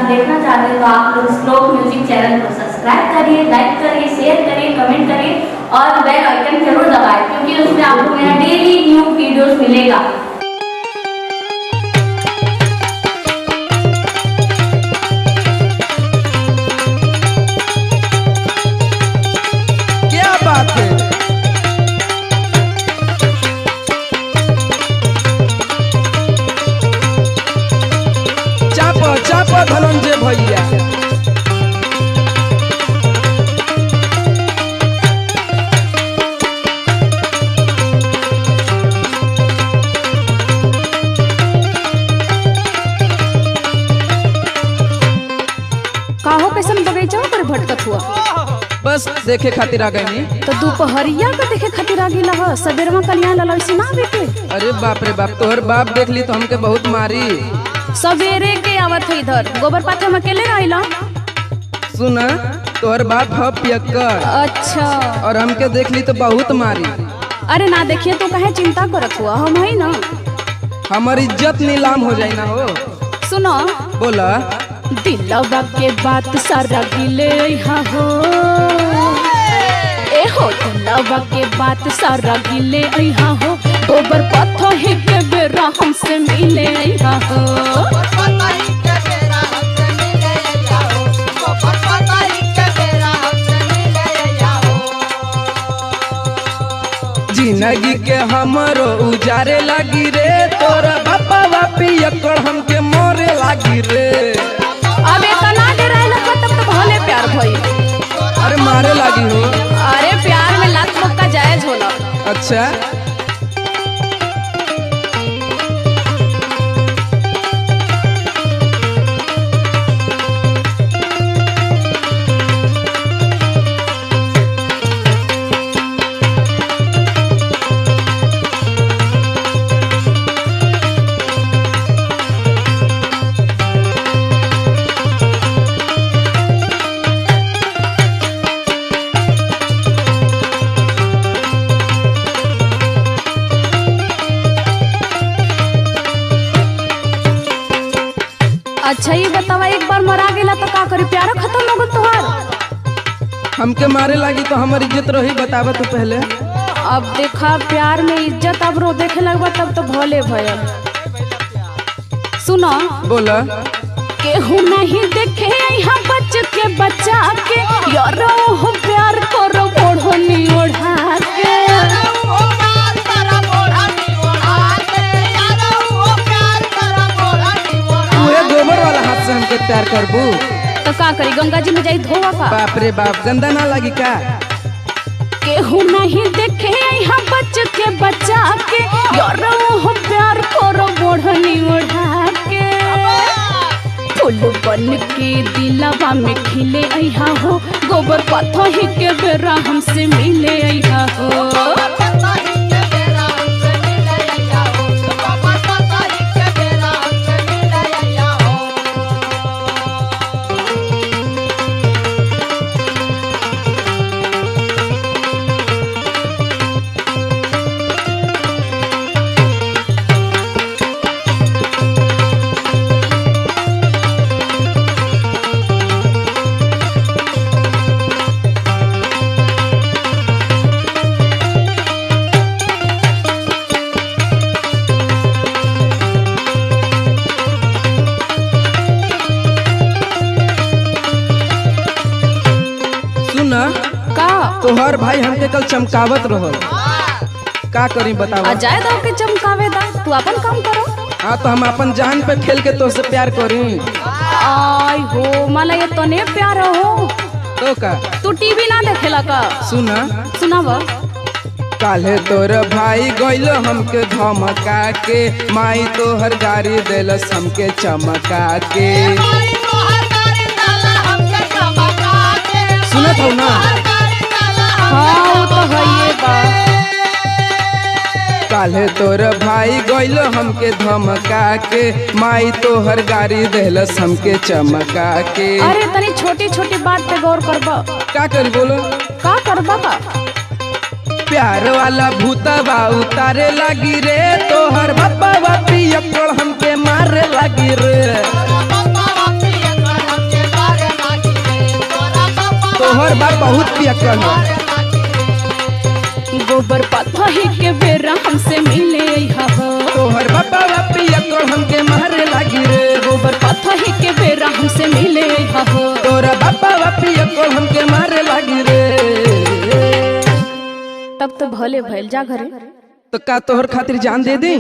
देखना चाहते हैं तो आप लोग श्लोक म्यूजिक चैनल को सब्सक्राइब करिए, लाइक करिए, शेयर करिए, कमेंट करिए और बेल आइकन जरूर दबाएं क्योंकि उसमें आपको मेरा डेली न्यू वीडियोस मिलेगा। क्या बात है। चापा धनंजय भैया काहो कैसन बगीचा पर भटकत हुआ? बस देखे खातिर आ गई। तो दोपहरिया का देखे खातिर आ गेला ह, सबेरवा कलियां ललल सुना बेटे। अरे बाप रे बाप, तोहर बाप देख ली तो हमके बहुत मारी। सवेरे के आवत है इधर, गोबर पाथे में अकेले रहिला। सुना, तोहर बाप ह पियक्कर अच्छा। और हमके देख ली तो बहुत मारी। अरे ना देखिए तो कहे चिंता करत हुआ, हम है ना। हमारी इज्जत नीलाम हो जाए ना हो। सुनो बोला। दिलवा के बात सारा गिले यहाँ हो, ए हो दिलवा के बात सारा गिले यहाँ हो, गोबर पत्थर ही के बेरा हमसे मिले यहाँ हो। जिंदगी के हमरो उजारे लागी रे, तोरा बापा बापी अकड़ हमके मोरे लागी रे। अब इतना देर आइला तब तो भले प्यार भई। अरे मारे लागी हो। अरे प्यार में लात मुक्का जायज होला। अच्छा। अच्छा ये बतावा, एक बार मरा गेला तो का करी? प्यार खत्म हो गल तोहार? हमके मारे लागी तो हमार इज्जत रही, बतावा तू पहले। अब देखा प्यार में इज्जत अब रो देखे लगवा तब तो भले भयल। सुनो। बोला। केहू नहीं देखे यहाँ बच के बचा के, यारो हो प्यार करो ओढ़नी ओढ़ा के। पूरे गोबर वाला हाथ से हमके प्यार करबू तो का करी? गंगा जी में जाई धोवा का? बाप रे बाप, गंदा ना लगी का? केहू नहीं देखे यहाँ बच के बचा के, यारो हो प्यार करो ओढ़नी ओढ़ा के। फूल बन के दिलवा में खिले यहाँ हो, गोबर पत्थर ही के बेरा हमसे मिले यहाँ हो। का तोहर भाई हमके कल चमकावत रहो, का करी बतावा? जाए दो के चमकावे दा, तू अपन काम करो। हाँ तो हम अपन जान पे खेल के तो से प्यार करी। आई हो मला ये तने प्यार हो तो का तू टीवी ना देखेला का? सुना। सुनावा। काले तोर भाई गइल हमके धमका के, माई तोहर गाड़ी देलस हमके चमका के। सुनत हो ना? हाँ वो तो है ये बात। काले तोर भाई गइल हमके धमका के, माई तोहर गाड़ी देलस हमके चमका के। अरे तनी छोटी छोटी बात पे गौर करबा। का करी बोलो? का करबा का? प्यार वाला भूतवा उतारे लगी रे, तोहर बापा बापी अकड़ हमके मारे लगी रे। तोहर बाप बहुत पियक्कड़ है। गोबर पथही के बेरा हमसे मिले हा हो। तोहर बापा पियक्कड़ हमके मारे लागी रे। गोबर पथही के बेरा हमसे मिले हा हो। तोरा बापा पियक्कड़ हमके मारे लागी रे। तब तो भले भइल, जा घरे। तो का तोहर खातिर जान दे दी।